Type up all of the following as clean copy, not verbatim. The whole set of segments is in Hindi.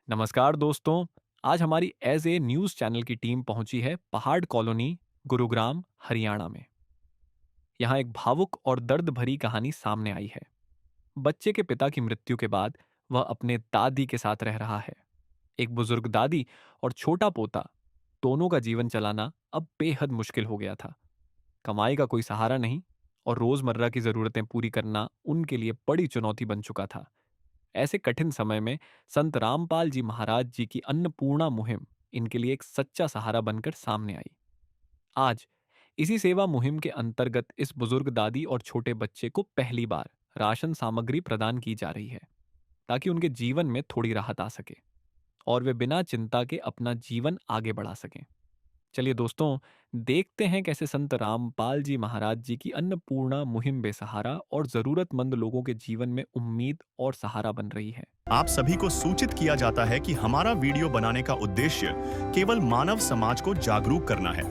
नमस्कार दोस्तों। आज हमारी एज ए न्यूज़ चैनल की टीम पहुंची है पहाड़ कॉलोनी, गुरुग्राम, हरियाणा में। यहाँ एक भावुक और दर्द भरी कहानी सामने आई है। बच्चे के पिता की मृत्यु के बाद वह अपने दादी के साथ रह रहा है। एक बुजुर्ग दादी और छोटा पोता, दोनों का जीवन चलाना अब बेहद मुश्किल हो गया था। कमाई का कोई सहारा नहीं और रोजमर्रा की जरूरतें पूरी करना उनके लिए बड़ी चुनौती बन चुका था। ऐसे कठिन समय में संत रामपाल जी महाराज जी की अन्नपूर्णा मुहिम इनके लिए एक सच्चा सहारा बनकर सामने आई। आज इसी सेवा मुहिम के अंतर्गत इस बुजुर्ग दादी और छोटे बच्चे को पहली बार राशन सामग्री प्रदान की जा रही है, ताकि उनके जीवन में थोड़ी राहत आ सके और वे बिना चिंता के अपना जीवन आगे बढ़ा सकें। चलिए दोस्तों, देखते हैं कैसे संत रामपाल जी महाराज जी की अन्नपूर्णा मुहिम बेसहारा और जरूरतमंद लोगों के जीवन में उम्मीद और सहारा बन रही है। आप सभी को सूचित किया जाता है कि हमारा वीडियो बनाने का उद्देश्य केवल मानव समाज को जागरूक करना है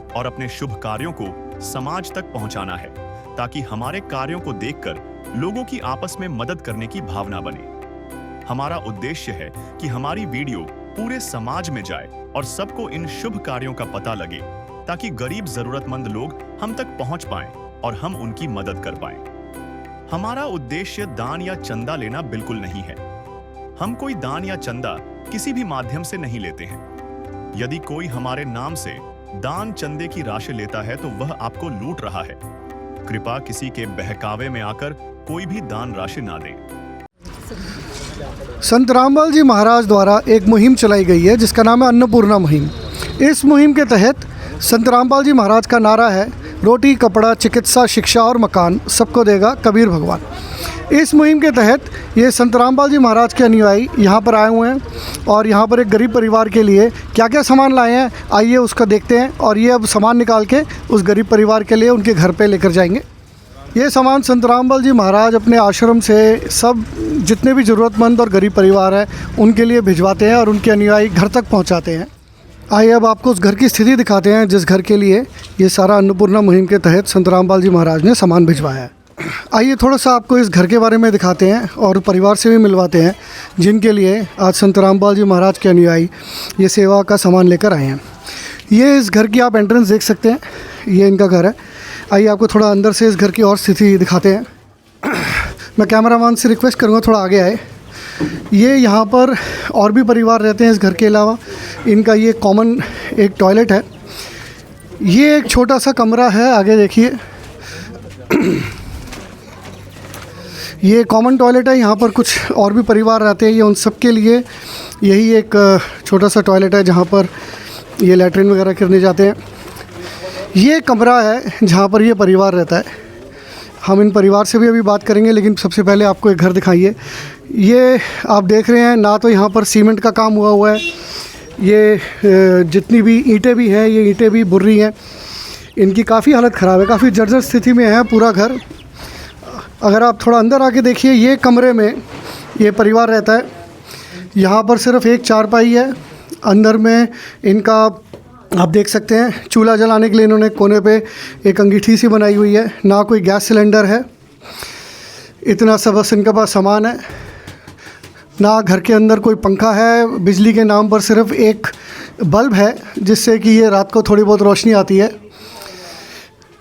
और अपने शुभ कार्यों को समाज तक पहुंचाना है, ताकि हमारे कार्यों को देखकर लोगों की आपस में मदद करने की भावना बने। हमारा उद्देश्य है कि हमारी वीडियो पूरे समाज में जाए और सबको इन शुभ कार्यों का पता लगे, ताकि गरीब जरूरतमंद लोग हम तक पहुंच पाएं और हम उनकी मदद कर पाएं। हमारा उद्देश्य दान या चंदा लेना बिल्कुल नहीं है। हम कोई दान या चंदा किसी भी माध्यम से नहीं लेते हैं। यदि कोई हमारे नाम से दान चंदे की राशि लेता है तो वह आपको लूट रहा है। कृपया किसी के बहकावे में आकर कोई भी दान राशि ना दें। संत रामपाल जी महाराज द्वारा एक मुहिम चलाई गई है जिसका नाम है अन्नपूर्णा मुहिम। इस मुहिम के तहत संत रामपाल जी महाराज का नारा है, रोटी कपड़ा चिकित्सा शिक्षा और मकान सबको देगा कबीर भगवान। इस मुहिम के तहत ये संत रामपाल जी महाराज के अनुयायी यहाँ पर आए हुए हैं और यहाँ पर एक गरीब परिवार के लिए क्या क्या सामान लाए हैं, आइए उसका देखते हैं। और ये अब सामान निकाल के उस गरीब परिवार के लिए उनके घर पे लेकर जाएंगे। ये सामान संत रामपाल जी महाराज अपने आश्रम से सब जितने भी ज़रूरतमंद और गरीब परिवार है उनके लिए भिजवाते हैं और उनके अनुयायी घर तक पहुंचाते हैं। आइए अब आपको उस घर की स्थिति दिखाते हैं जिस घर के लिए ये सारा अन्नपूर्णा मुहिम के तहत संत रामपाल जी महाराज ने सामान भिजवाया है। आइए थोड़ा सा आपको इस घर के बारे में दिखाते हैं और परिवार से भी मिलवाते हैं जिनके लिए आज संत रामपाल जी महाराज के अनुयायी ये सेवा का सामान लेकर आए हैं। ये इस घर की आप एंट्रेंस देख सकते हैं, ये इनका घर है। आइए आपको थोड़ा अंदर से इस घर की और स्थिति दिखाते हैं। मैं कैमरामैन से रिक्वेस्ट करूँगा थोड़ा आगे आए। ये यहाँ पर और भी परिवार रहते हैं इस घर के अलावा। इनका ये कॉमन एक टॉयलेट है। ये एक छोटा सा कमरा है, आगे देखिए। ये कॉमन टॉयलेट है, यहाँ पर कुछ और भी परिवार रहते हैं। ये उन सब के लिए यही एक छोटा सा टॉयलेट है जहाँ पर ये लैट्रिन वगैरह करने जाते हैं। ये कमरा है जहाँ पर ये परिवार रहता है। हम इन परिवार से भी अभी बात करेंगे, लेकिन सबसे पहले आपको एक घर दिखाइए। ये आप देख रहे हैं ना, तो यहाँ पर सीमेंट का काम हुआ है। ये जितनी भी ईंटें भी हैं, ये ईंटें भी बुर रही हैं। इनकी काफ़ी हालत ख़राब है, काफ़ी जर्जर स्थिति में है पूरा घर। अगर आप थोड़ा अंदर आके देखिए, ये कमरे में ये परिवार रहता है। यहाँ पर सिर्फ एक चारपाई है। अंदर में इनका आप देख सकते हैं चूल्हा जलाने के लिए इन्होंने कोने पे एक अंगीठी सी बनाई हुई है। ना कोई गैस सिलेंडर है, इतना सब बस इनके पास सामान है। ना घर के अंदर कोई पंखा है। बिजली के नाम पर सिर्फ एक बल्ब है जिससे कि ये रात को थोड़ी बहुत रोशनी आती है।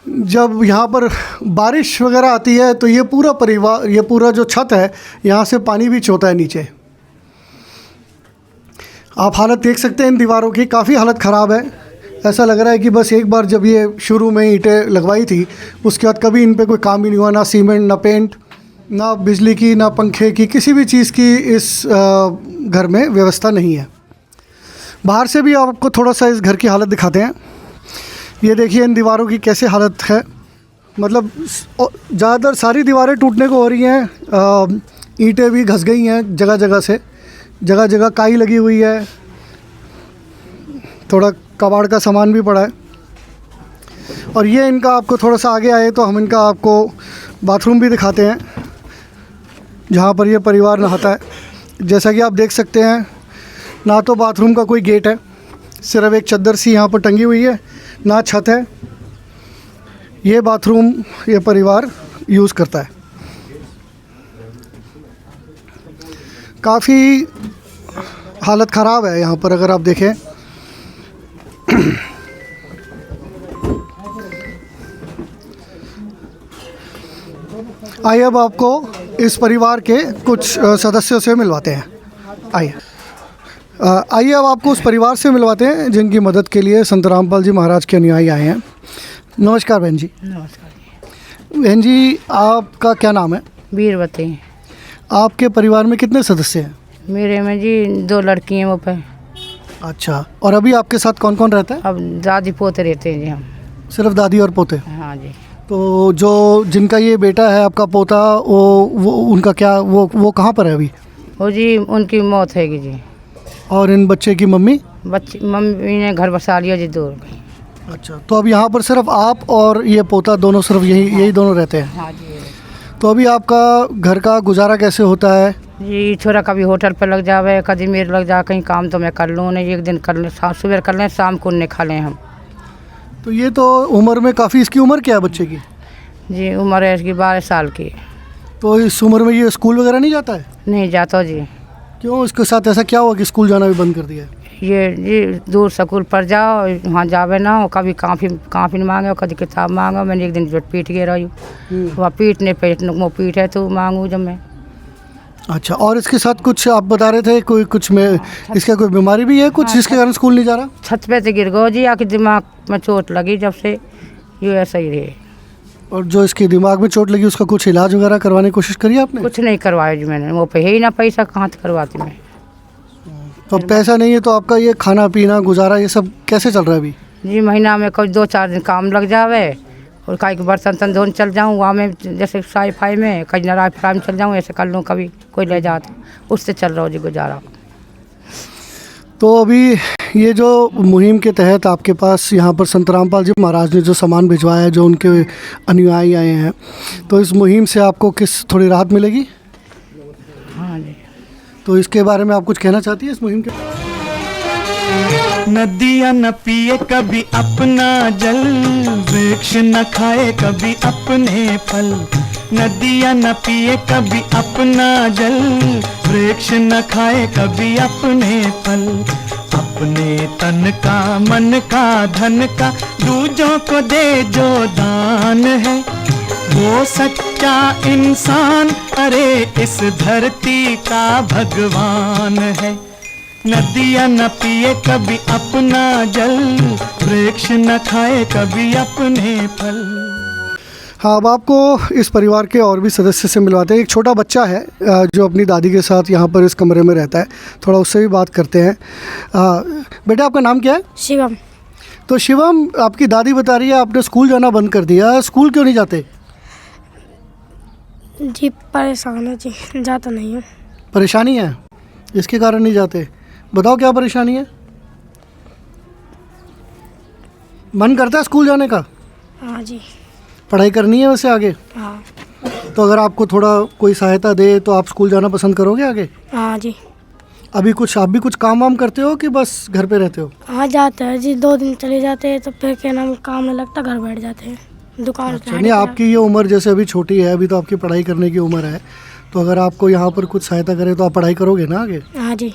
जब यहाँ पर बारिश वगैरह आती है तो ये पूरा परिवार, ये पूरा जो छत है, यहाँ से पानी भी चोता है नीचे। आप हालत देख सकते हैं इन दीवारों की, काफ़ी हालत ख़राब है। ऐसा लग रहा है कि बस एक बार जब ये शुरू में ईंटें लगवाई थी उसके बाद कभी इन पे कोई काम ही नहीं हुआ। ना सीमेंट, ना पेंट, ना बिजली की, ना पंखे की, किसी भी चीज़ की इस घर में व्यवस्था नहीं है। बाहर से भी आपको थोड़ा सा इस घर की हालत दिखाते हैं। ये देखिए इन दीवारों की कैसे हालत है। मतलब ज़्यादातर सारी दीवारें टूटने को हो रही हैं। ईंटें भी घस गई हैं जगह जगह से, जगह जगह काई लगी हुई है। थोड़ा कबाड़ का सामान भी पड़ा है। और ये इनका आपको थोड़ा सा आगे आए तो हम इनका आपको बाथरूम भी दिखाते हैं जहाँ पर ये परिवार नहाता है। जैसा कि आप देख सकते हैं, ना तो बाथरूम का कोई गेट है, सिर्फ एक चद्दर सी यहाँ पर टंगी हुई है, ना छत है। ये बाथरूम ये परिवार यूज़ करता है। काफ़ी हालत ख़राब है यहाँ पर, अगर आप देखें। आइए अब आपको इस परिवार के कुछ सदस्यों से मिलवाते हैं। आइए आइए अब आपको उस परिवार से मिलवाते हैं जिनकी मदद के लिए संत रामपाल जी महाराज के अनुयायी आए हैं। नमस्कार बहन जी। नमस्कार। बहन जी, आपका क्या नाम है? बीरवती। आपके परिवार में कितने सदस्य हैं? मेरे में जी 2 लड़की हैं वो पे। अच्छा, और अभी आपके साथ कौन कौन रहता है? अब दादी पोते रहते हैं जी हम। सिर्फ दादी और पोते? हाँ जी। तो जो जिनका ये बेटा है आपका पोता, वो उनका क्या, वो कहाँ पर है अभी? वो जी उनकी मौत हैगी जी। और इन बच्चे की मम्मी? मम्मी ने घर बसा लिया जी दूर। अच्छा, तो अब यहाँ पर सिर्फ आप और ये पोता दोनों सिर्फ यही दोनों रहते हैं? हाँ जी। तो अभी आपका घर का गुजारा कैसे होता है? जी छोरा कभी होटल पर लग जावे, कभी मेरे लग जा, कहीं काम तो मैं कर लूँ नहीं, एक दिन कर लें, सुबह कर लें, शाम को नहीं खा लें हम। तो ये तो उम्र में काफ़ी, इसकी उम्र क्या है बच्चे की? जी उम्र है इसकी 12 साल की। तो इस उम्र में ये स्कूल वगैरह नहीं जाता है? नहीं जाता जी। क्यों, इसके साथ ऐसा क्या हुआ कि स्कूल जाना भी बंद कर दिया है? ये जी दूर स्कूल पर जाओ, वहाँ जावे ना हो, कभी काफ़ी मांगे, कभी किताब मांगो। मैंने एक दिन जो पीट के रही, वहाँ पीटने पे वो पीट है तो मांगू जब मैं। अच्छा, और इसके साथ कुछ आप बता रहे थे कोई कुछ में इसका कोई बीमारी भी है कुछ जिसके कारण स्कूल नहीं जा रहा? छत पे से गिर गो जी, आके दिमाग में चोट लगी जब से ये ऐसा ही रहे। और जो इसके दिमाग में चोट लगी उसका कुछ इलाज वगैरह करवाने की कोशिश करी आपने? कुछ नहीं करवाया जी मैंने, वो पे है ही ना पैसा, कहाँ से करवाती मैं। तो पैसा नहीं है तो आपका ये खाना पीना गुजारा ये सब कैसे चल रहा है अभी? जी महीना में कोई 2-4 दिन काम लग जावे, और कहीं के बर्तन धोने चल जाऊँ वहाँ में, जैसे साई फाई में, कहीं नाराज फ्राई में चल जाऊँ, ऐसे कर लूँ, कभी कोई ले जाता, उससे चल रहा हो जी गुजारा। तो अभी ये जो मुहिम के तहत आपके पास यहाँ पर संत रामपाल जी महाराज ने जो सामान भिजवाया है, जो उनके अनुयायी आए हैं, तो इस मुहिम से आपको किस थोड़ी राहत मिलेगी? हाँ जी। तो इसके बारे में आप कुछ कहना चाहती है इस मुहिम के? नदियाँ न पिए कभी अपना जल, वृक्ष न खाए कभी अपने फल। नदियाँ न पिए कभी अपना जल, वृक्ष न खाए कभी अपने फल। अपने तन का, मन का, धन का दूजों को दे जो दान है, वो सच्चा इंसान, अरे इस धरती का भगवान है। नदियाँ न पिए कभी अपना जल, वृक्ष न खाए कभी अपने फल। हाँ, अब आपको इस परिवार के और भी सदस्य से मिलवाते हैं। एक छोटा बच्चा है जो अपनी दादी के साथ यहाँ पर इस कमरे में रहता है, थोड़ा उससे भी बात करते हैं। बेटा आपका नाम क्या है? शिवम। तो शिवम, आपकी दादी बता रही है आपने स्कूल जाना बंद कर दिया, स्कूल क्यों नहीं जाते? जी परेशान है जी, जाता नहीं हूँ। परेशानी है, इसके कारण नहीं जाते? बताओ क्या परेशानी है? मन करता है स्कूल जाने का? हाँ जी। पढ़ाई करनी है वैसे आगे? हाँ। तो अगर आपको थोड़ा कोई सहायता दे तो आप स्कूल जाना पसंद करोगे आगे? हाँ जी। अभी कुछ आप भी कुछ काम वाम करते हो कि बस घर पे रहते हो? हाँ जाते हैं जी, 2 दिन चले जाते हैं तो फिर क्या नाम काम नहीं लगता, घर बैठ जाते हैं दुकान पे। अच्छा, नहीं आपकी ये उम्र जैसे अभी छोटी है, अभी तो आपकी पढ़ाई करने की उम्र है, तो अगर आपको यहाँ पर कुछ सहायता करे तो आप पढ़ाई करोगे ना आगे? हाँ जी।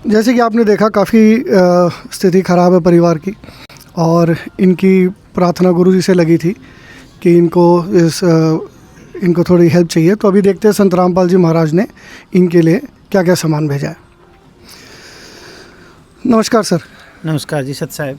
जैसे कि आपने देखा काफ़ी स्थिति ख़राब है परिवार की, और इनकी प्रार्थना गुरु जी से लगी थी कि इनको थोड़ी हेल्प चाहिए। तो अभी देखते हैं संत रामपाल जी महाराज ने इनके लिए क्या क्या सामान भेजा है। नमस्कार सर। नमस्कार जी सत साहब।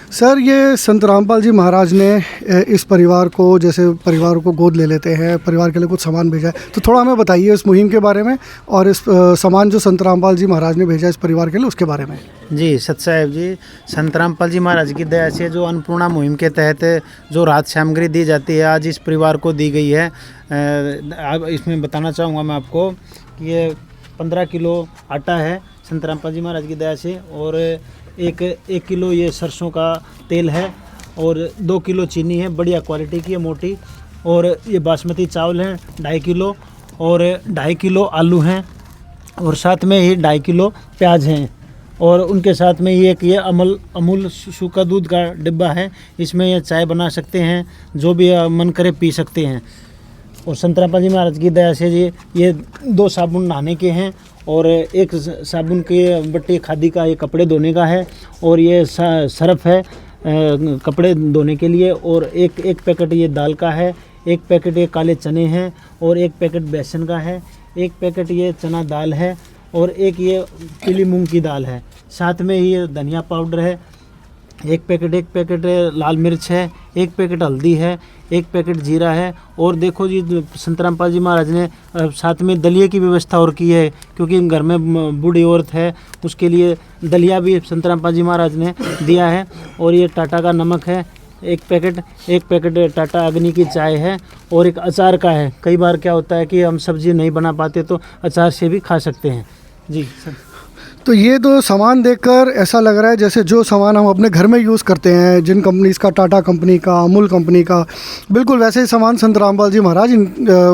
सर, ये संत रामपाल जी महाराज ने इस परिवार को, जैसे परिवार को गोद ले लेते हैं, परिवार के लिए कुछ सामान भेजा है, तो थोड़ा हमें बताइए इस मुहिम के बारे में और इस सामान जो संत रामपाल जी महाराज ने भेजा इस परिवार के लिए उसके बारे में। जी सत साहब जी, संत रामपाल जी महाराज की दया से जो अन्नपूर्णा मुहिम के तहत जो राहत सामग्री दी जाती है आज इस परिवार को दी गई है। अब इसमें बताना चाहूँगा मैं आपको कि ये 15 किलो आटा है संत रामपाल जी महाराज की दया से, और एक किलो ये सरसों का तेल है, और 2 किलो चीनी है, बढ़िया क्वालिटी की है, मोटी, और ये बासमती चावल है 2.5 किलो, और 2.5 किलो आलू हैं, और साथ में ही 2.5 किलो प्याज हैं, और उनके साथ में ये अमूल सूखा दूध का डिब्बा है, इसमें ये चाय बना सकते हैं, जो भी मन करे पी सकते हैं। और संत रामपाल जी महाराज की दया से जी ये 2 साबुन नहाने के हैं और एक साबुन के बट्टे खादी का, ये कपड़े धोने का है और ये सरफ है कपड़े धोने के लिए और एक पैकेट ये दाल का है, एक पैकेट ये काले चने हैं और एक पैकेट बेसन का है, एक पैकेट ये चना दाल है और एक ये पीली मूंग की दाल है। साथ में ये धनिया पाउडर है, एक पैकेट लाल मिर्च है, एक पैकेट हल्दी है, एक पैकेट जीरा है और देखो जी संत रामपाल जी महाराज ने साथ में दलिए की व्यवस्था और की है, क्योंकि घर में बूढ़ी औरत है उसके लिए दलिया भी संत रामपाल जी महाराज ने दिया है। और ये टाटा का नमक है एक पैकेट टाटा अग्नि की चाय है और एक अचार का है। कई बार क्या होता है कि हम सब्जी नहीं बना पाते तो अचार से भी खा सकते हैं जी सर। तो ये तो सामान देखकर ऐसा लग रहा है जैसे जो सामान हम अपने घर में यूज़ करते हैं, जिन कंपनीज़ का, टाटा कंपनी का, अमूल कंपनी का, बिल्कुल वैसे ही सामान संत रामपाल जी महाराज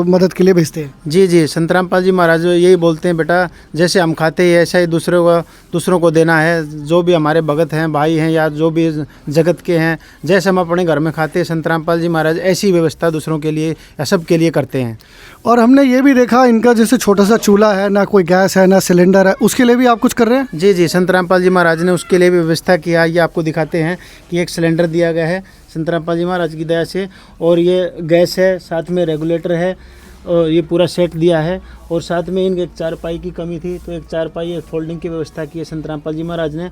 मदद के लिए भेजते हैं। जी जी, संत रामपाल जी महाराज यही बोलते हैं, बेटा जैसे हम खाते हैं ऐसा ही दूसरों को देना है। जो भी हमारे भगत हैं, भाई हैं या जो भी जगत के हैं, जैसे हम अपने घर में खाते हैं, संत रामपाल जी महाराज ऐसी व्यवस्था दूसरों के लिए या सब के लिए करते हैं। और हमने ये भी देखा इनका जैसे छोटा सा चूल्हा है, ना कोई गैस है ना सिलेंडर है, उसके लिए भी आप कुछ कर रहे हैं? जी जी, संत रामपाल जी महाराज ने उसके लिए भी व्यवस्था किया। ये आपको दिखाते हैं कि एक सिलेंडर दिया गया है संत रामपाल जी महाराज की दया से, और ये गैस है, साथ में रेगुलेटर है और ये पूरा सेट दिया है। और साथ में इनके एक चारपाई की कमी थी तो एक चारपाई फोल्डिंग की व्यवस्था की है संत रामपाल जी महाराज ने।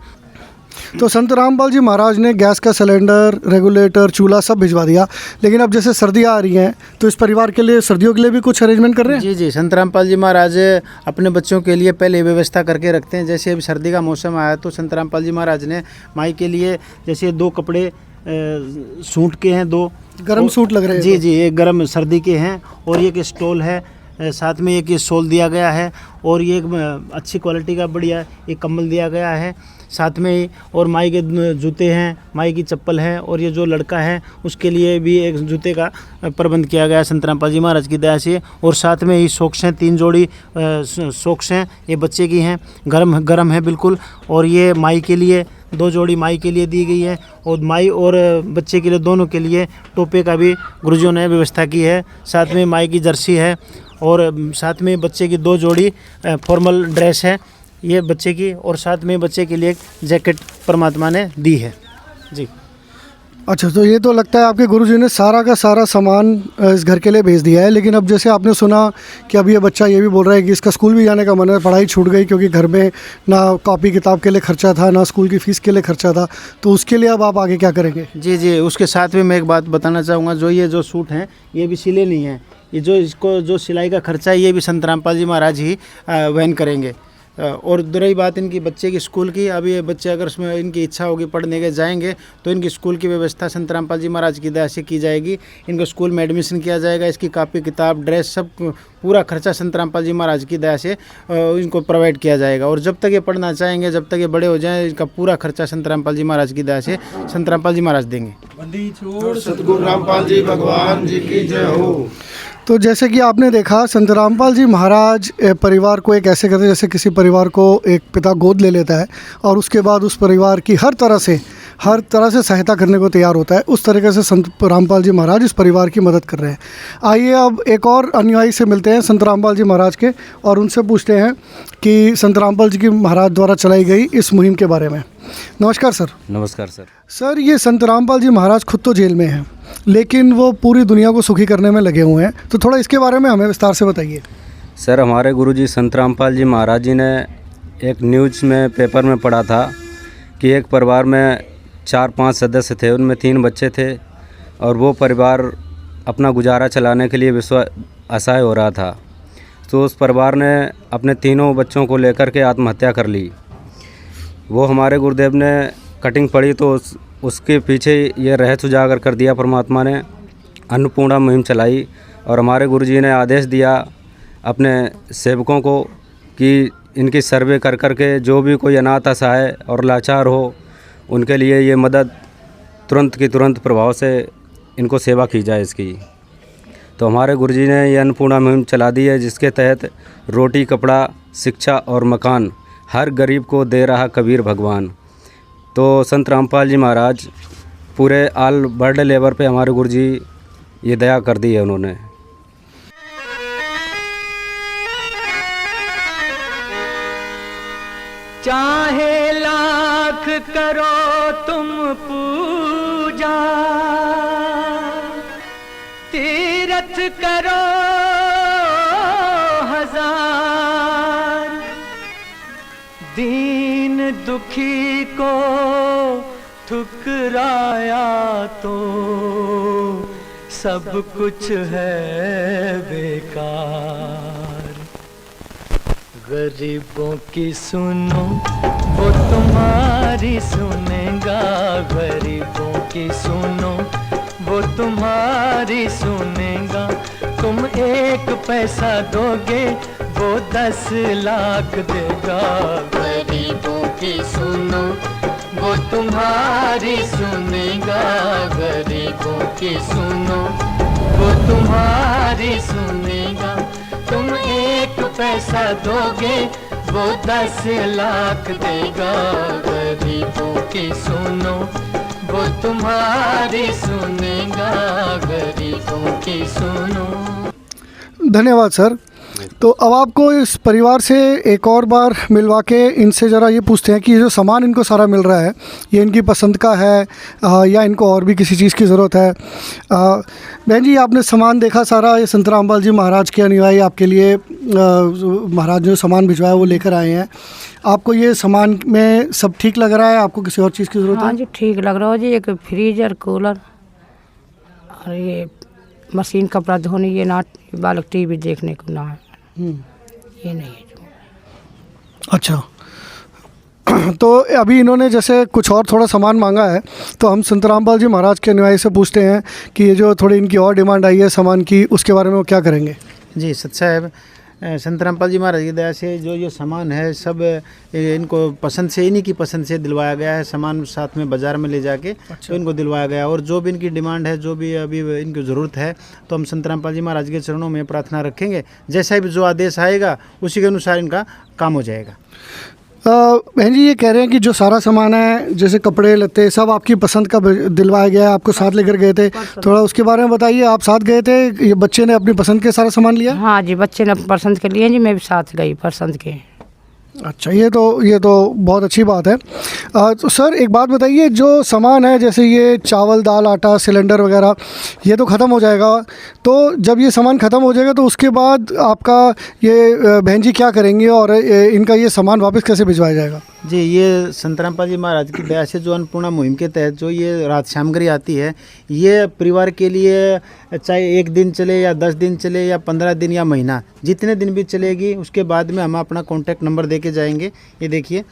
तो संत रामपाल जी महाराज ने गैस का सिलेंडर, रेगुलेटर, चूल्हा सब भिजवा दिया। लेकिन अब जैसे सर्दियाँ आ रही हैं तो इस परिवार के लिए सर्दियों के लिए भी कुछ अरेंजमेंट कर रहे हैं? जी जी, संत रामपाल जी महाराज अपने बच्चों के लिए पहले व्यवस्था करके रखते हैं। जैसे अभी सर्दी का मौसम आया तो संत रामपाल जी महाराज ने माई के लिए जैसे 2 कपड़े सूट के हैं, 2 गर्म सूट लग रहे हैं। जी जी, एक गर्म सर्दी के हैं और ये एक स्टोल है, साथ में एक ये शॉल दिया गया है और ये एक अच्छी क्वालिटी का बढ़िया एक कंबल दिया गया है साथ में ही। और माई के जूते हैं, माई की चप्पल है और ये जो लड़का है उसके लिए भी एक जूते का प्रबंध किया गया है संत रामपाल जी महाराज की दया से। और साथ में ही सॉक्स हैं, 3 जोड़ी सॉक्स हैं, ये बच्चे की हैं, गरम है बिल्कुल। और ये माई के लिए 2 जोड़ी माई के लिए दी गई है और माई और बच्चे के लिए दोनों के लिए टोपे का भी गुरुजियों ने व्यवस्था की है। साथ में माई की जर्सी है और साथ में बच्चे की 2 जोड़ी फॉर्मल ड्रेस है ये बच्चे की, और साथ में बच्चे के लिए एक जैकेट परमात्मा ने दी है जी। अच्छा, तो ये तो लगता है आपके गुरुजी ने सारा का सारा सामान इस घर के लिए भेज दिया है। लेकिन अब जैसे आपने सुना कि अब ये बच्चा ये भी बोल रहा है कि इसका स्कूल भी जाने का मन है, पढ़ाई छूट गई क्योंकि घर में ना कॉपी किताब के लिए खर्चा था, ना स्कूल की फ़ीस के लिए खर्चा था, तो उसके लिए अब आप आगे क्या करेंगे? जी जी, उसके साथ में मैं एक बात बताना चाहूँगा, ये जो सूट हैं ये भी सिले नहीं हैं, ये इसको जो सिलाई का खर्चा है ये भी संत रामपाल जी महाराज ही वहन करेंगे। और रही बात इनकी बच्चे की स्कूल की, अब ये बच्चे अगर उसमें इनकी इच्छा होगी पढ़ने के जाएंगे तो इनकी स्कूल की व्यवस्था संत रामपाल जी महाराज की दया से की जाएगी। इनको स्कूल में एडमिशन किया जाएगा, इसकी कापी किताब ड्रेस सब पूरा खर्चा संत रामपाल जी महाराज की दया से इनको प्रोवाइड किया जाएगा। और जब तक ये पढ़ना चाहेंगे, जब तक ये बड़े हो जाएं, इनका पूरा खर्चा संत रामपाल जी महाराज की दया से संत रामपाल जी महाराज देंगे। सतगुरु रामपाल जी भगवान जी की जय हो। तो जैसे कि आपने देखा, संत रामपाल जी महाराज परिवार को एक ऐसे करते जैसे किसी परिवार को एक पिता गोद ले लेता है और उसके बाद उस परिवार की हर तरह से सहायता करने को तैयार होता है। उस तरीके से संत रामपाल जी महाराज इस परिवार की मदद कर रहे हैं। आइए अब एक और अनुयायी से मिलते हैं संत रामपाल जी महाराज के और उनसे पूछते हैं कि संत रामपाल जी की महाराज द्वारा चलाई गई इस मुहिम के बारे में। नमस्कार सर। नमस्कार सर। सर, ये संत रामपाल जी महाराज खुद तो जेल में हैं, लेकिन वो पूरी दुनिया को सुखी करने में लगे हुए हैं, तो थोड़ा इसके बारे में हमें विस्तार से बताइए। सर, हमारे गुरुजी संत रामपाल जी महाराज जी ने एक न्यूज़ में पेपर में पढ़ा था कि एक परिवार में 4-5 सदस्य थे, उनमें 3 बच्चे थे और वो परिवार अपना गुजारा चलाने के लिए असहाय हो रहा था। तो उस परिवार ने अपने 3 बच्चों को लेकर के आत्महत्या कर ली। वो हमारे गुरुदेव ने कटिंग पड़ी तो उसके पीछे ये रहस्य उजागर कर दिया परमात्मा ने, अन्नपूर्णा मुहिम चलाई और हमारे गुरुजी ने आदेश दिया अपने सेवकों को कि इनकी सर्वे कर के जो भी कोई अनाथ असहाय और लाचार हो उनके लिए ये मदद तुरंत की तुरंत प्रभाव से इनको सेवा की जाए इसकी। तो हमारे गुरुजी ने ये अन्नपूर्णा मुहिम चला दी है, जिसके तहत रोटी, कपड़ा, शिक्षा और मकान हर गरीब को दे रहा कबीर भगवान। तो संत रामपाल जी महाराज पूरे ऑल वर्ल्ड लेवल पे हमारे गुरुजी ये दया कर दी है उन्होंने। चाहे लाख करो तुम पूजा, तीरथ करो हजार, दीन दुखी को ठुकराया तो सब कुछ है बेकार। गरीबों की सुनो वो तुम्हारी सुनेगा, गरीबों की सुनो वो तुम्हारी सुनेगा। तुम 1 पैसा दोगे वो 10 लाख देगा। गरीबों की सुनो वो तुम्हारी सुनेगा, गरीबों की सुनो वो तुम्हारी सुनेगा। तुम 1 पैसा दोगे वो 10 लाख देगा। गरीबों की सुनो वो तुम्हारी सुनेगा, गरीबों की सुनो। धन्यवाद सर। तो अब आपको इस परिवार से एक और बार मिलवा के इनसे ज़रा ये पूछते हैं कि ये जो सामान इनको सारा मिल रहा है ये इनकी पसंद का है या इनको और भी किसी चीज़ की ज़रूरत है। बहन जी, आपने सामान देखा सारा, ये संत रामपाल जी महाराज के अनुयायी आपके लिए महाराज जो सामान भिजवाया वो लेकर आए हैं। आपको ये सामान में सब ठीक लग रहा है? आपको किसी और चीज़ की ज़रूरत है? हाँ जी, ठीक लग रहा है जी। एक फ्रीजर, कूलर और ये मशीन, कपड़ा धोने, ये ना बालक टीवी देखने को ना है, ये नहीं है जो। अच्छा, तो अभी इन्होंने जैसे कुछ और थोड़ा सामान मांगा है, तो हम संत रामपाल जी महाराज के अनुयायी से पूछते हैं कि ये जो थोड़ी इनकी और डिमांड आई है सामान की, उसके बारे में वो क्या करेंगे। जी सत साहब, संत रामपाल जी महाराज की दया से जो ये सामान है सब इनको पसंद से, इन्हीं की पसंद से दिलवाया गया है। सामान साथ में बाज़ार में ले जाके तो इनको दिलवाया गया। और जो भी इनकी डिमांड है, जो भी अभी इनकी ज़रूरत है, तो हम संत रामपाल जी महाराज के चरणों में प्रार्थना रखेंगे। जैसा भी जो आदेश आएगा उसी के अनुसार इनका काम हो जाएगा। बहन जी, ये कह रहे हैं कि जो सारा सामान है, जैसे कपड़े लत्ते, सब आपकी पसंद का दिलवाया गया है, आपको साथ लेकर गए थे, थोड़ा उसके बारे में बताइए। आप साथ गए थे, ये बच्चे ने अपनी पसंद के सारा सामान लिया? हाँ जी, बच्चे ने पसंद के लिए जी, मैं भी साथ गई पसंद के। अच्छा, ये तो बहुत अच्छी बात है। तो सर एक बात बताइए, जो सामान है जैसे ये चावल, दाल, आटा, सिलेंडर वगैरह, ये तो ख़त्म हो जाएगा। तो जब ये सामान ख़त्म हो जाएगा तो उसके बाद आपका ये बहन जी क्या करेंगे और इनका ये सामान वापस कैसे भिजवाया जाएगा? जी, ये संत रामपाल जी महाराज की दया से जो अन्नपूर्णा मुहिम के तहत जो ये रात सामग्री आती है, ये परिवार के लिए चाहे 1 दिन चले या 10 दिन चले या 15 दिन या महीना, जितने दिन भी चलेगी, उसके बाद में हम अपना कॉन्टैक्ट नंबर दे के जाएंगे। ये देखिए,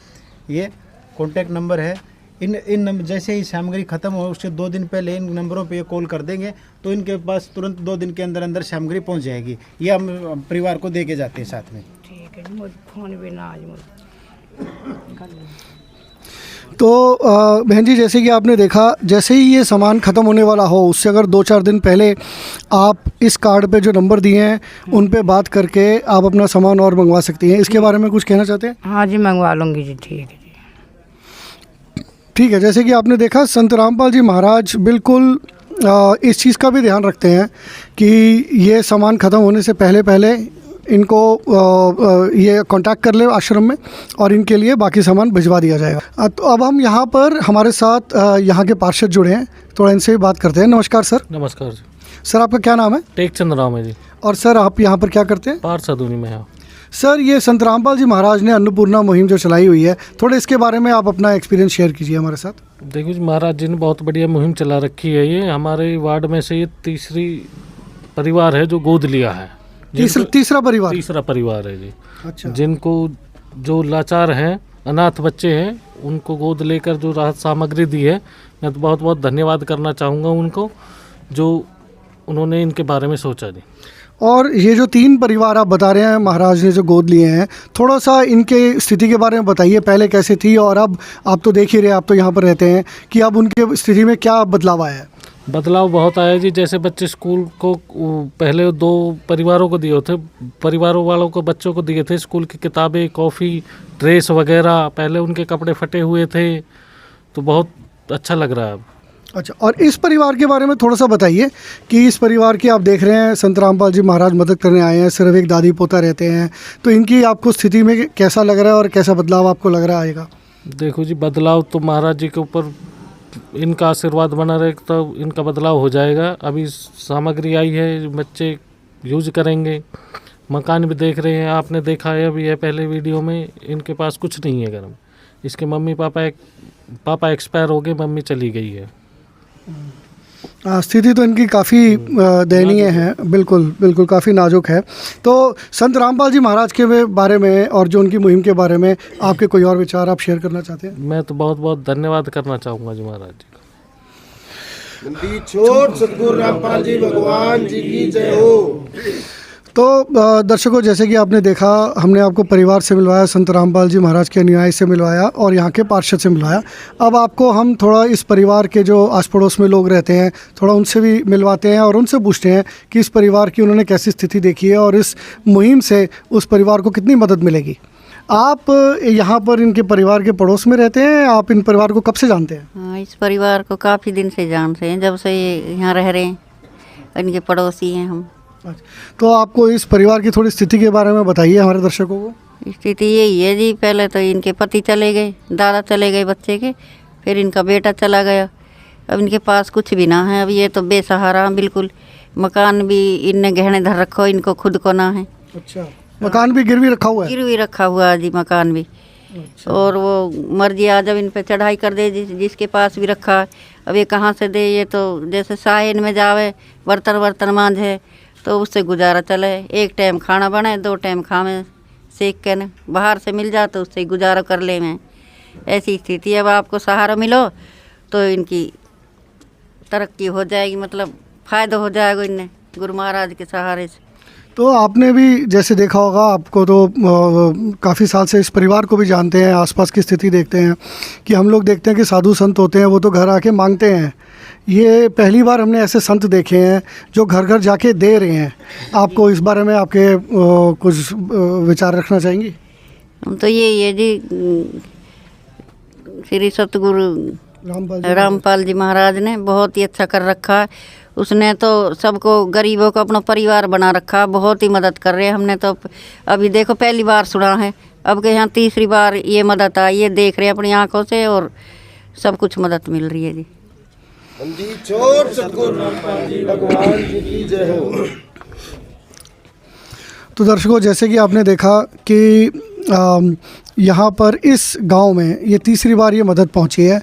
ये कॉन्टैक्ट नंबर है। इन जैसे ही सामग्री ख़त्म हो उससे 2 दिन पहले इन नंबरों पे कॉल कर देंगे तो इनके पास तुरंत 2 दिन के अंदर अंदर सामग्री पहुंच जाएगी। ये हम परिवार को दे के जाते हैं साथ में। ठीक है, मुझे फोन भी ना आज मुझे। तो बहन जी, जैसे कि आपने देखा, जैसे ही ये सामान ख़त्म होने वाला हो उससे अगर 2-4 दिन पहले आप इस कार्ड पे जो नंबर दिए हैं उन पे बात करके आप अपना सामान और मंगवा सकती हैं। इसके बारे में कुछ कहना चाहते हैं? हाँ जी, मंगवा लूँगी जी। ठीक है जी। ठीक है, जैसे कि आपने देखा, संत रामपाल जी महाराज बिल्कुल इस चीज़ का भी ध्यान रखते हैं कि ये सामान ख़त्म होने से पहले इनको ये कांटेक्ट कर ले आश्रम में और इनके लिए बाकी सामान भिजवा दिया जाएगा। तो अब हम यहाँ पर हमारे साथ यहाँ के पार्षद जुड़े हैं, थोड़ा इनसे भी बात करते हैं। नमस्कार सर। नमस्कार जी। सर, आपका क्या नाम है? टेकचंद राम है जी। और सर, आप यहाँ पर क्या करते हैं? पार्षद हूँ मैं। सर, ये संत रामपाल जी महाराज ने अन्नपूर्णा मुहिम जो चलाई हुई है, थोड़े इसके बारे में आप अपना एक्सपीरियंस शेयर कीजिए हमारे साथ। देखिए जी, महाराज जी ने बहुत बढ़िया मुहिम चला रखी है। ये हमारे वार्ड में से ये तीसरी परिवार है जो गोद लिया है। तीसरा परिवार है जी। अच्छा। जिनको जो लाचार हैं, अनाथ बच्चे हैं, उनको गोद लेकर जो राहत सामग्री दी है, मैं तो बहुत बहुत धन्यवाद करना चाहूँगा उनको, जो उन्होंने इनके बारे में सोचा जी। और ये जो 3 परिवार आप बता रहे हैं महाराज ने जो गोद लिए हैं, थोड़ा सा इनके स्थिति के बारे में बताइए। पहले कैसे थी और अब आप तो देख ही रहे, आप तो यहाँ पर रहते हैं, कि अब उनके स्थिति में क्या बदलाव आया है? बदलाव बहुत आया जी। जैसे बच्चे स्कूल को पहले 2 परिवारों को दिए थे, परिवारों वालों को बच्चों को दिए थे स्कूल की किताबें, कॉफ़ी, ड्रेस वगैरह। पहले उनके कपड़े फटे हुए थे, तो बहुत अच्छा लग रहा है अब। अच्छा, और इस परिवार के बारे में थोड़ा सा बताइए कि इस परिवार की आप देख रहे हैं संत रामपाल जी महाराज मदद करने आए हैं, सिर्फ एक दादी पोता रहते हैं, तो इनकी आपको स्थिति में कैसा लग रहा है और कैसा बदलाव आपको लग रहा आएगा? देखो जी, बदलाव तो महाराज जी के ऊपर इनका आशीर्वाद बना रहे तो इनका बदलाव हो जाएगा। अभी सामग्री आई है, बच्चे यूज करेंगे। मकान भी देख रहे हैं, आपने देखा है अभी है पहले वीडियो में, इनके पास कुछ नहीं है घर में। इसके मम्मी पापा एक्सपायर हो गए, मम्मी चली गई है। स्थिति तो इनकी काफ़ी दयनीय है, बिल्कुल बिल्कुल काफ़ी नाजुक है। तो संत रामपाल जी महाराज के बारे में और जो उनकी मुहिम के बारे में आपके कोई और विचार आप शेयर करना चाहते हैं? मैं तो बहुत बहुत धन्यवाद करना चाहूँगा जी महाराज जी का। मंदिर छोड़ सतगुरु रामपाल जी भगवान जी की जय हो। तो दर्शकों, जैसे कि आपने देखा, हमने आपको परिवार से मिलवाया, संत रामपाल जी महाराज के अनुयायी से मिलवाया और यहाँ के पार्षद से मिलवाया। अब आपको हम थोड़ा इस परिवार के जो आस पड़ोस में लोग रहते हैं, थोड़ा उनसे भी मिलवाते हैं और उनसे पूछते हैं कि इस परिवार की उन्होंने कैसी स्थिति देखी है और इस मुहिम से उस परिवार को कितनी मदद मिलेगी। आप यहाँ पर इनके परिवार के पड़ोस में रहते हैं, आप इन परिवार को कब से जानते हैं? हाँ, इस परिवार को काफ़ी दिन से जानते हैं, जब से ये यहाँ रह रहे हैं, इनके पड़ोसी हैं हम। तो आपको इस परिवार की थोड़ी स्थिति के बारे में बताइए हमारे दर्शकों को। स्थिति यही है जी, पहले तो इनके पति चले गए, दादा चले गए बच्चे के, फिर इनका बेटा चला गया। अब इनके पास कुछ भी ना है, अब ये तो बेसहारा बिल्कुल। मकान भी इनने गहने धर रखो, इनको खुद को ना है। अच्छा, मकान भी गिरवी रखा हुआ है? गिरवी रखा हुआ है जी मकान भी। अच्छा। और वो मर्जी आ जब इन पे चढ़ाई कर दे, जिसके पास भी रखा। अब ये कहाँ से दे, ये तो जैसे साहिन में जावे, बर्तन मांझे तो उससे गुजारा चले। एक टाइम खाना बने, 2 टाइम खावे सेक के न, बाहर से मिल जाए तो उससे गुजारा कर ले। मैं ऐसी स्थिति है। अब आपको सहारा मिलो तो इनकी तरक्की हो जाएगी, मतलब फ़ायदा हो जाएगा इन्हें गुरु महाराज के सहारे से। तो आपने भी जैसे देखा होगा, आपको तो काफ़ी साल से इस परिवार को भी जानते हैं, आसपास की स्थिति देखते हैं कि हम लोग देखते हैं कि साधु संत होते हैं वो तो घर आके मांगते हैं। ये पहली बार हमने ऐसे संत देखे हैं जो घर घर जाके दे रहे हैं। आपको इस बारे में आपके कुछ विचार रखना चाहेंगी? हम तो यही है जी, श्री सतगुरु रामपाल जी महाराज ने बहुत ही अच्छा कर रखा है। उसने तो सबको, गरीबों को अपना परिवार बना रखा, बहुत ही मदद कर रहे हैं। हमने तो अभी देखो पहली बार सुना है, अब के यहाँ तीसरी बार ये मदद आई, ये देख रहे हैं अपनी आंखों से और सब कुछ मदद मिल रही है जी। मंदिर छोड़ सतगुरु रामपाल जी भगवान जी की जय हो। तो दर्शकों, जैसे कि आपने देखा कि यहाँ पर इस गांव में ये तीसरी बार ये मदद पहुँची है।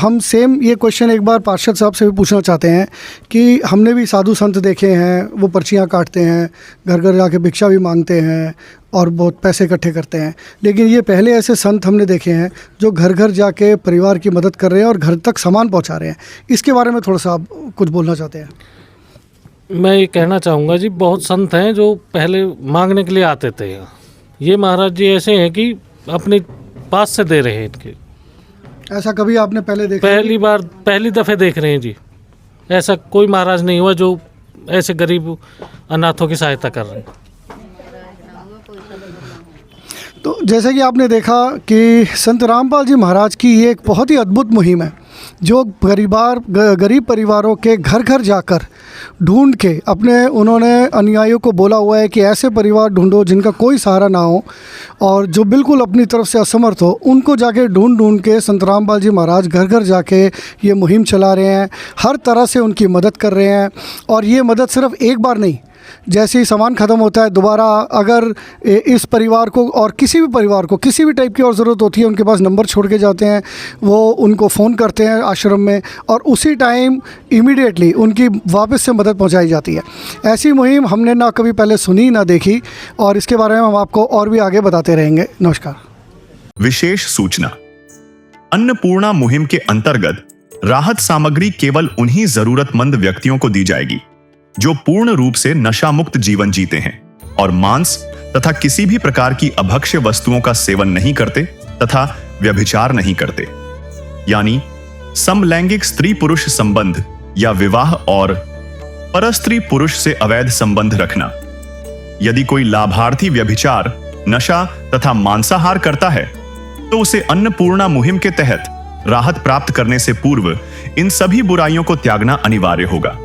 हम सेम ये क्वेश्चन एक बार पार्षद साहब से भी पूछना चाहते हैं कि हमने भी साधु संत देखे हैं, वो पर्चियाँ काटते हैं, घर घर जाके भिक्षा भी मांगते हैं और बहुत पैसे इकट्ठे करते हैं, लेकिन ये पहले ऐसे संत हमने देखे हैं जो घर घर जाके परिवार की मदद कर रहे हैं और घर तक सामान पहुँचा रहे हैं। इसके बारे में थोड़ा सा आप कुछ बोलना चाहते हैं? मैं ये कहना चाहूँगा जी, बहुत संत हैं जो पहले मांगने के लिए आते थे। ये महाराज जी ऐसे हैं कि अपने पास से दे रहे हैं इनके। ऐसा कभी आपने पहले देखा? पहली दफ़े देख रहे हैं जी। ऐसा कोई महाराज नहीं हुआ जो ऐसे गरीब अनाथों की सहायता कर रहे हैं। तो जैसे कि आपने देखा कि संत रामपाल जी महाराज की ये एक बहुत ही अद्भुत मुहिम है जो गरीब परिवारों के घर घर जाकर ढूंढ के उन्होंने अनुयायियों को बोला हुआ है कि ऐसे परिवार ढूंढो जिनका कोई सहारा ना हो और जो बिल्कुल अपनी तरफ से असमर्थ हो, उनको जाके ढूंढ के संत रामपाल जी महाराज घर घर जाके ये मुहिम चला रहे हैं, हर तरह से उनकी मदद कर रहे हैं। और ये मदद सिर्फ एक बार नहीं, जैसे ही सामान ख़त्म होता है दोबारा अगर इस परिवार को और किसी भी परिवार को किसी भी टाइप की और ज़रूरत होती है, उनके पास नंबर छोड़ के जाते हैं, वो उनको फ़ोन करते हैं आश्रम में और उसी टाइम इमीडिएटली उनकी वापस से मदद पहुंचाई जाती है। ऐसी मुहिम हमने ना कभी पहले सुनी ना देखी और इसके बारे में हम आपको और भी आगे बताते रहेंगे। नमस्कार। विशेष सूचना, अन्नपूर्णा मुहिम के अंतर्गत राहत सामग्री केवल उन्हीं जरूरतमंद व्यक्तियों को दी जाएगी जो पूर्ण रूप से नशा मुक्त जीवन जीते हैं और मांस तथा किसी भी प्रकार की अभक्ष्य वस्तुओं का सेवन नहीं करते तथा व्यभिचार नहीं करते, यानी समलैंगिक स्त्री पुरुष संबंध या विवाह और परस्त्री पुरुष से अवैध संबंध रखना। यदि कोई लाभार्थी व्यभिचार, नशा तथा मांसाहार करता है तो उसे अन्नपूर्णा मुहिम के तहत राहत प्राप्त करने से पूर्व इन सभी बुराइयों को त्यागना अनिवार्य होगा।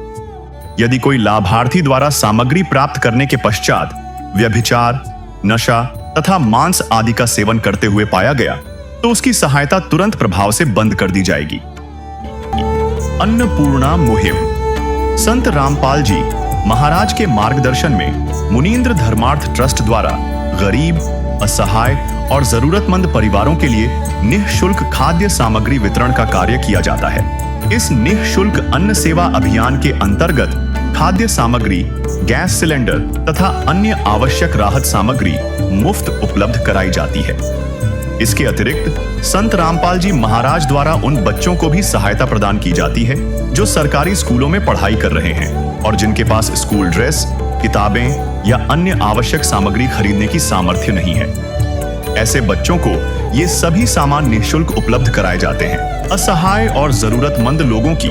यदि कोई लाभार्थी द्वारा सामग्री प्राप्त करने के पश्चात व्यभिचार, नशा तथा मांस आदि का सेवन करते हुए पाया गया तो उसकी सहायता तुरंत प्रभाव से बंद कर दी जाएगी। अन्नपूर्णा मुहिम। संत रामपाल जी महाराज के मार्गदर्शन में मुनींद्र धर्मार्थ ट्रस्ट द्वारा गरीब, असहाय और जरूरतमंद परिवारों के लिए निःशुल्क खाद्य सामग्री वितरण का कार्य किया जाता है। इस निःशुल्क अन्न सेवा अभियान के अंतर्गत खाद्य सामग्री, गैस सिलेंडर तथा अन्य आवश्यक राहत सामग्री मुफ्त उपलब्ध कराई जाती है। इसके अतिरिक्त संत रामपाल जी महाराज द्वारा उन बच्चों को भी सहायता प्रदान की जाती है जो सरकारी स्कूलों में पढ़ाई कर रहे हैं और जिनके पास स्कूल ड्रेस, किताबें या अन्य आवश्यक सामग्री खरीदने की सामर्थ्य नहीं है। ऐसे बच्चों को ये सभी सामान निःशुल्क उपलब्ध कराए जाते हैं। असहाय और जरूरतमंद लोगों की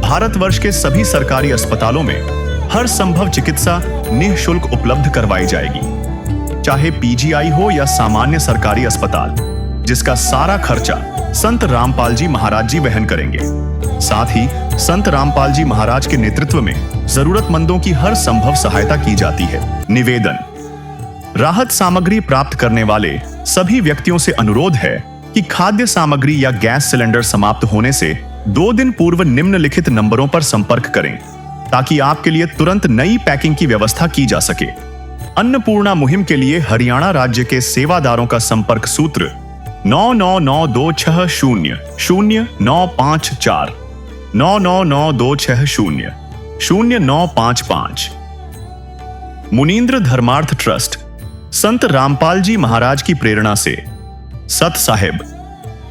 भारतवर्ष के सभी सरकारी अस्पतालों में हर संभव चिकित्सा निःशुल्क उपलब्ध करवाई जाएगी, चाहे पीजीआई हो या सामान्य सरकारी अस्पताल, जिसका सारा खर्चा संत रामपाल जी महाराज जी वहन करेंगे। साथ ही संत रामपाल जी महाराज के नेतृत्व में जरूरतमंदों की हर संभव सहायता की जाती है। निवेदन। राहत सामग्री प्राप्त करने वाले सभी व्यक्तियों से अनुरोध है कि खाद्य सामग्री या गैस सिलेंडर समाप्त होने से 2 दिन पूर्व निम्नलिखित नंबरों पर संपर्क करें ताकि आपके लिए तुरंत नई पैकिंग की व्यवस्था की जा सके। अन्नपूर्णा मुहिम के लिए हरियाणा राज्य के सेवादारों का संपर्क सूत्र 9992600954 9992600955। मुनींद्र धर्मार्थ ट्रस्ट संत रामपाल जी महाराज की प्रेरणा से सत साहिब